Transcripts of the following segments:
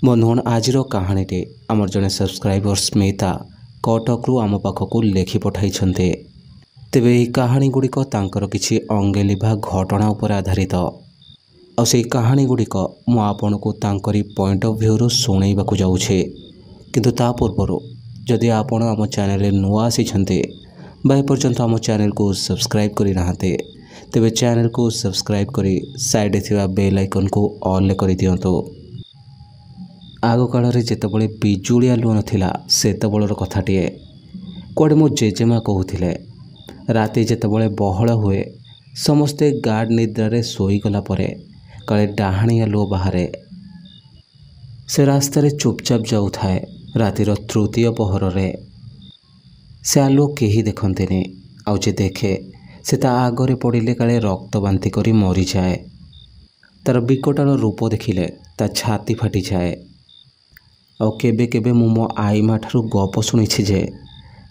बंधुगण आज कहानी आमर जड़े सब्सक्राइबर स्मिता कटक आम पाखक लिखि पठाई तेबे यह कहानी गुड़िक किसी अंगे लिभा घटना उपर आधारित आई कहानी गुड़िक मुझे को पॉइंट ऑफ व्यू रु शुणैबा जाऊे किंतु ता पूर्वर जदि आपण आम चैनल नुआ आसी एपर्यंत आम चैनल को सब्सक्राइब करना तेबे चैनल को सब्सक्राइब करी साइड थिबा बेल आइकन को ऑल कर दियंतो। आग काल जितेबाला बिजुड़ी आलुओ नाला सेतबेलर कथाटे कड़े मो जेजेमा कहूथिले राति जितेबाला बहल हुए समस्ते गार्ड निद्रारे शोईगला काले डाहाणी आलुओ बाहर से रास्तार चुपचाप जाऊए रातिर तृतीय पहर से आलुओ कहीं देखते आउ जे देखे से ता आगरे पड़े काले रक्त बांति करी मरी जाए तार विकटाल रूप देखिले ता छाती फाटी जाए। आउ केबे केबे मो आई माँ ठारू गप शुणी जे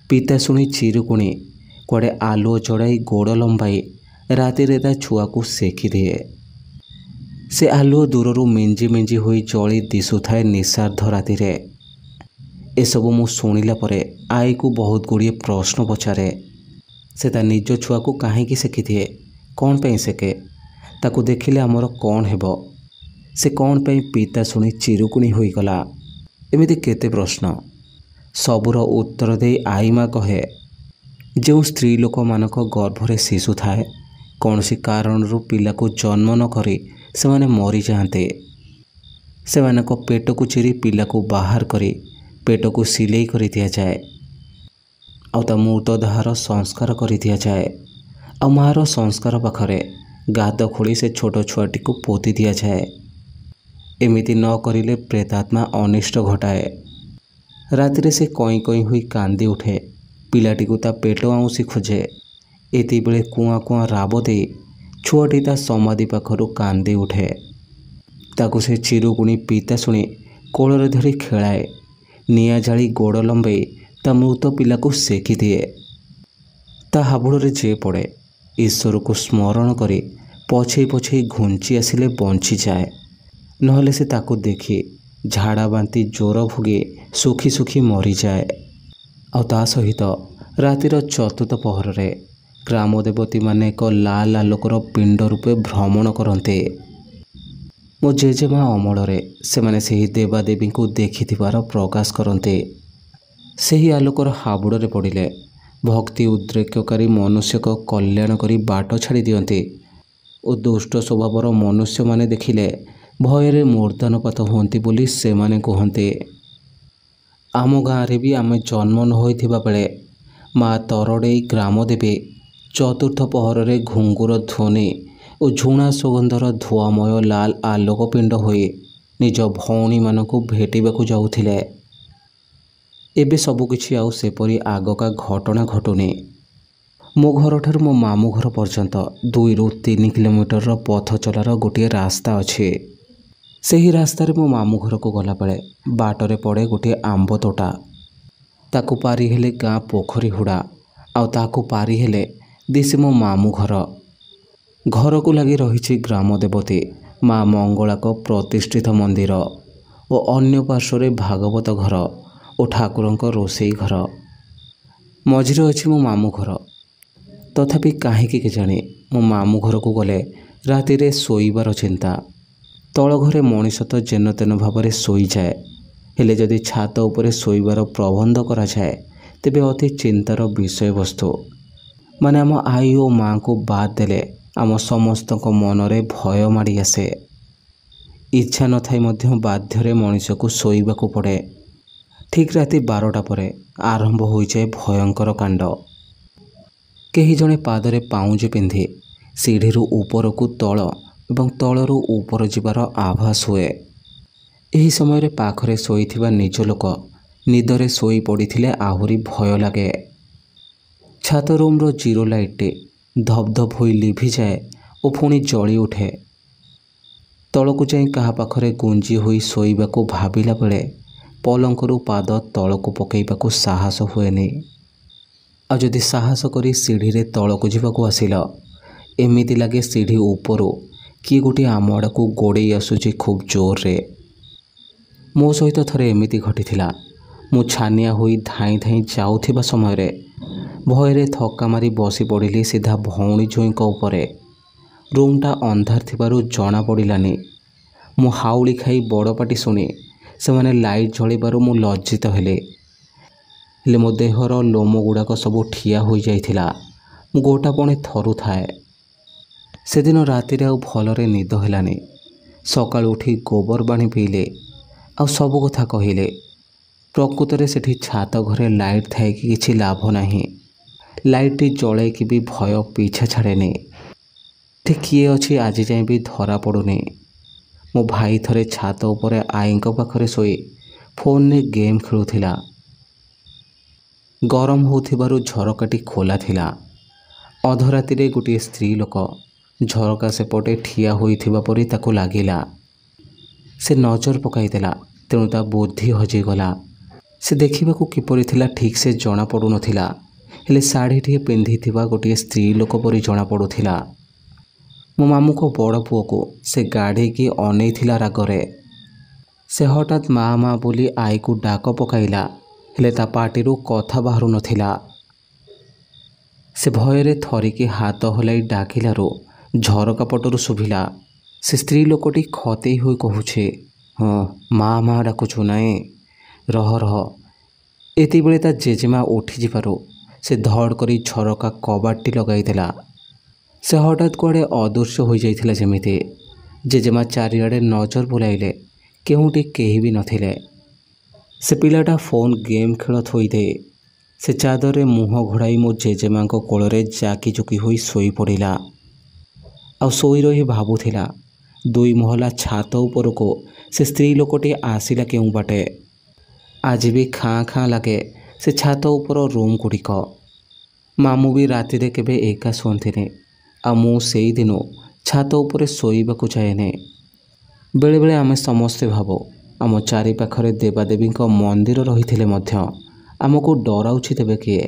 पिता शुणी चिरुकुणी कुआड़े आलुओ चढ़ाई गोड़ लंबाई राति ता छुआ को सेकी दिए से आलुओ दूररू मिंजी मिंजी होई जली दिशुए निशार्ध राति एसबू मु शुणिला परे आई को बहुत गुड़िए प्रश्न पचारे से ता निज छुआ को कहीं सेकी दिए कौन पे सेके ताकू देखिले आमर कौन हेबो से कौन पे पिता शुणी चिरुकुणी होईगला एमिति केते प्रश्न सबुर उत्तर दे आई माँ कहे जो स्त्री लोक मानक गर्भरे शिशु थाए कौन सी कारण पिला को जन्म न करी से माने मरी जाते से मानक पेट को चिरी पिला को बाहर करी पेट को सिलाई करी दिया जाए आउ मृतदेहर संस्कार करी दिया जाए आ मार संस्कार पाखरे गाद खोली से छोट छुआटी को पोती दिया जाए एमिति न करिले प्रेतात्मा अनिष्ट घटाए रातिरे से कई कई हुई कांदी उठे पिलाटी को ता पेट आउसी खोजे एति बेले कुआ कुआ राब दे छुआटी ता समाधि पाखरु कांदी उठे ताकू से चिरुकुणी पिता शुणी कोଳରେ धरी खेलाए निया जाली गोड़ लंबई ता मृत पिला को सेकी दिए ता हाबुड़े जे पड़े ईश्वर को स्मरण करी पछे पछे घुंची आसिले बंची जाए नहले से ताकू देखी झाड़ा बांति ज्वर भोगी सुखी सुखी मरी जाए आ सहित रातिर चतुर्थ पहर ग्राम देवती माने एक लाल आलोकर पिंड रूपे भ्रमण करते मो जेजेमा अमल से माने सही देवादेवी को देखिथिबार प्रकाश करते सही आलोकर हाबुड़े पड़िले भक्ति उद्रेककारी मनुष्य को कल्याण करी बाट छाड़ी दियंते और दुष्ट स्वभावर मनुष्य माने देखिले भୟରେ मूर्धनपात होती बोली से माने कहते आम गाँव भी आम जन्म न होइथिबा बेले माँ तरड़े ग्राम देवी चतुर्थ पहर घुंगुर ध्वनि और झुणा सुगंधर धुआमय लाल आलोक पिंड होई निज भौणी मानकु भेटिबाकु जाउथिले एबे सबुकिछि आउ सेपरी आगका घटना घटुनी मो घर ठार मो मामू घर पर्यंत 2 ରୁ 3 किलोमीटर पथ चलार गोटे रास्ता अच्छे सही रास्तार मो मामू घर को गला बेले बाटरे पड़े गोटे आंब तोटा ताकू पारी हेले गाँ पोखरी हुड़ा आउ ताकू पारी हेले दिसे मो मामू घर घर को लगी रही ग्राम देवती माँ मंगला को प्रतिष्ठित मंदिर और अन्य पार्श्व भागवत घर और ठाकुर रोसई घर मझिरे अच्छी मो मामू घर तथापि कहीं जाने मो मामू घर को गले राति शोइबार चिंता तल घरे मनीष तो जेन तेन भाव में शोई जाए हेले जदि छात उपरे शोइबार प्रबंध करा जाए तेबे अति चिंतार विषय वस्तु माने आम आई और माँ को बाद देले आम समस्त मनरे भय माड़ी आसे इच्छा न थाई मध्य बाध्य मनीष को शोइबाकू पड़े ठीक राति 12टा पर आरंभ हो जाए भयंकर कांड कहीं जड़े पादरे पाउज पिंधि सीढ़ी ऊपर को तल एवं तलरू ऊपर जीवार आभास हुए यही समय पाखरे शोइथिबा निज लोक निदरे शोई पड़िथिले आहुरी भय लगे छात रूम्र जीरो लाइट धपधप हो लिभि जाए और पुणी जली उठे तलकू जाई कहा पाखरे गुंजी होई शोइबाकू भाबिला बेले पलंकरू पाद तलकू पकेइबाकू साहस हुएनि आ जदि साहस करी सीढ़ी रे तलकू जीवाकू आसिल एमिति लागे सीढ़ी ऊपरू किए गोटे आम आड़ को गोड़े आसूची खूब जोर रे ମୋ ସହିତ ଥରେ ଏମିତି ଘଟିଥିଲା। ମୁଁ ଛାନିଆ ହୋଇ ଧାଇଁ ଧାଇଁ ଯାଉଥିବା ସମୟରେ ଭୟରେ ଥକ୍କା ମାରି ବସି ପଡ଼ିଲି ସିଧା ଭଉଣୀ ଜ୍ୱାଇଁଙ୍କ ଉପରେ। ରୁମ୍ଟା ଅନ୍ଧାର ଥିବାରୁ ଜଣା ପଡ଼ିଲାନି। ମୁଁ ହାଉଳି ଖାଇ ବଡ଼ ପାଟି ଶୁଣି ସେମାନେ ଲାଇଟ୍ ଜଳିବାରୁ ମୁଁ ଲଜ୍ଜିତ ହେଲି। ହେଲେ ମୋ ଦେହର ଲୋମ ଗୁଡ଼ାକ ସବୁ ଠିଆ ହୋଇଯାଇଥିଲା। ମୁଁ ଗୋଟାପଣେ ଥରୁଥାଏ। ସେଦିନ ରାତିରେ ଆଉ ଭଲରେ ନିଦ ହେଲାନି। ସକାଳୁ ଉଠି ଗୋବର ପାଣି ପିଇଲେ ଆଉ ସବୁ କଥା କହିଲେ। ପ୍ରକୃତରେ ସେଠି ଛାତ ଘରେ ଲାଇଟ୍ ଥାଇକି କିଛି ଲାଭ ନାହିଁ। ଲାଇଟ୍ଟି ଜଳେଇକି ବି ଭୟ ପିଛା ଛାଡ଼େନି। ଏଠି କିଏ ଅଛି ଆଜି ଯାଏଁ ବି ଧରା ପଡ଼ୁନି। ମୋ ଭାଇ ଥରେ ଛାତ ଉପରେ ଆଈଙ୍କ ପାଖରେ ଶୋଇ ଫୋନ୍ରେ ଗେମ୍ ଖେଳୁଥିଲା। ଗରମ ହେଉଥିବାରୁ ଝରକାଟି ଖୋଲା ଥିଲା। ଅଧରାତିରେ ଗୋଟିଏ ସ୍ତ୍ରୀ ଲୋକ ଝରକା ସେପଟେ ଠିଆ ହୋଇଥିବା ପରି ତାକୁ ଲାଗିଲା। ସେ ନଜର ପକାଇଦେଲା, ତେଣୁ ତା ବୁଦ୍ଧି ହଜିଗଲା। ସେ ଦେଖିବାକୁ କିପରି ଥିଲା ଠିକ୍ ସେ ଜଣାପଡ଼ୁନଥିଲା, ହେଲେ ଶାଢ଼ୀଟିଏ ପିନ୍ଧିଥିବା ଗୋଟିଏ ସ୍ତ୍ରୀ ଲୋକ ପରି ଜଣାପଡ଼ୁଥିଲା। ମୋ ମାମୁଁଙ୍କ ବଡ଼ ପୁଅକୁ ସେ ଗାଢ଼ିକି ଅନେଇଥିଲା ରାଗରେ। ସେ ହଠାତ୍ ମା ମା ବୋଲି ଆଈକୁ ଡାକ ପକାଇଲା, ହେଲେ ତା ପାଟିରୁ କଥା ବାହାରୁ ନଥିଲା। ସେ ଭୟରେ ଥରିକି ହାତ ହଲାଇ ଡାକିଲାରୁ ଝରକା ପଟରୁ ଶୁଭିଲା, ସେ ସ୍ତ୍ରୀ ଲୋକଟି ଖତେଇ ହୋଇ କହୁଛି, ହଁ ମା ମା ଡାକୁଛୁ ନାଇଁ, ରହ ରହ। ଏତିକିବେଳେ ତା ଜେଜେମା ଉଠିଯିବାରୁ ସେ ଧଡ଼ କରି ଝରକା କବାଟଟି ଲଗାଇଦେଲା। ସେ ହଠାତ୍ କୁଆଡ଼େ ଅଦୃଶ୍ୟ ହୋଇଯାଇଥିଲା ଯେମିତି। ଜେଜେମା ଚାରିଆଡ଼େ ନଜର ବୁଲାଇଲେ, କେଉଁଠି କେହି ବି ନଥିଲେ। ସେ ପିଲାଟା ଫୋନ୍ ଗେମ୍ ଖେଳ ଥୋଇଦେଇ ସେ ଚାଦରରେ ମୁହଁ ଘୋଡ଼ାଇ ମୋ ଜେଜେମାଙ୍କ କୋଳରେ ଜାକି ଜୁକି ହୋଇ ଶୋଇପଡ଼ିଲା। ଆଉ ଶୋଇ ରହି ଭାବୁଥିଲା 2 ମହଲା ଛାତ ଉପରକୁ ସେ ସ୍ତ୍ରୀ ଲୋକଟି ଆସିଲା କେଉଁ ବାଟେ। ଆଜି ବି ଖାଁ ଖାଁ ଲାଗେ ସେ ଛାତ ଉପର ରୁମ୍ ଗୁଡ଼ିକ। ମାମୁଁ ବି ରାତିରେ କେବେ ଏକା ଶୁଅନ୍ତିନି, ଆଉ ମୁଁ ସେଇଦିନୁ ଛାତ ଉପରେ ଶୋଇବାକୁ ଯାଏନି। ବେଳେବେଳେ ଆମେ ସମସ୍ତେ ଭାବୁ ଆମ ଚାରିପାଖରେ ଦେବାଦେବୀଙ୍କ ମନ୍ଦିର ରହିଥିଲେ ମଧ୍ୟ ଆମକୁ ଡରାଉଛି ତେବେ କିଏ?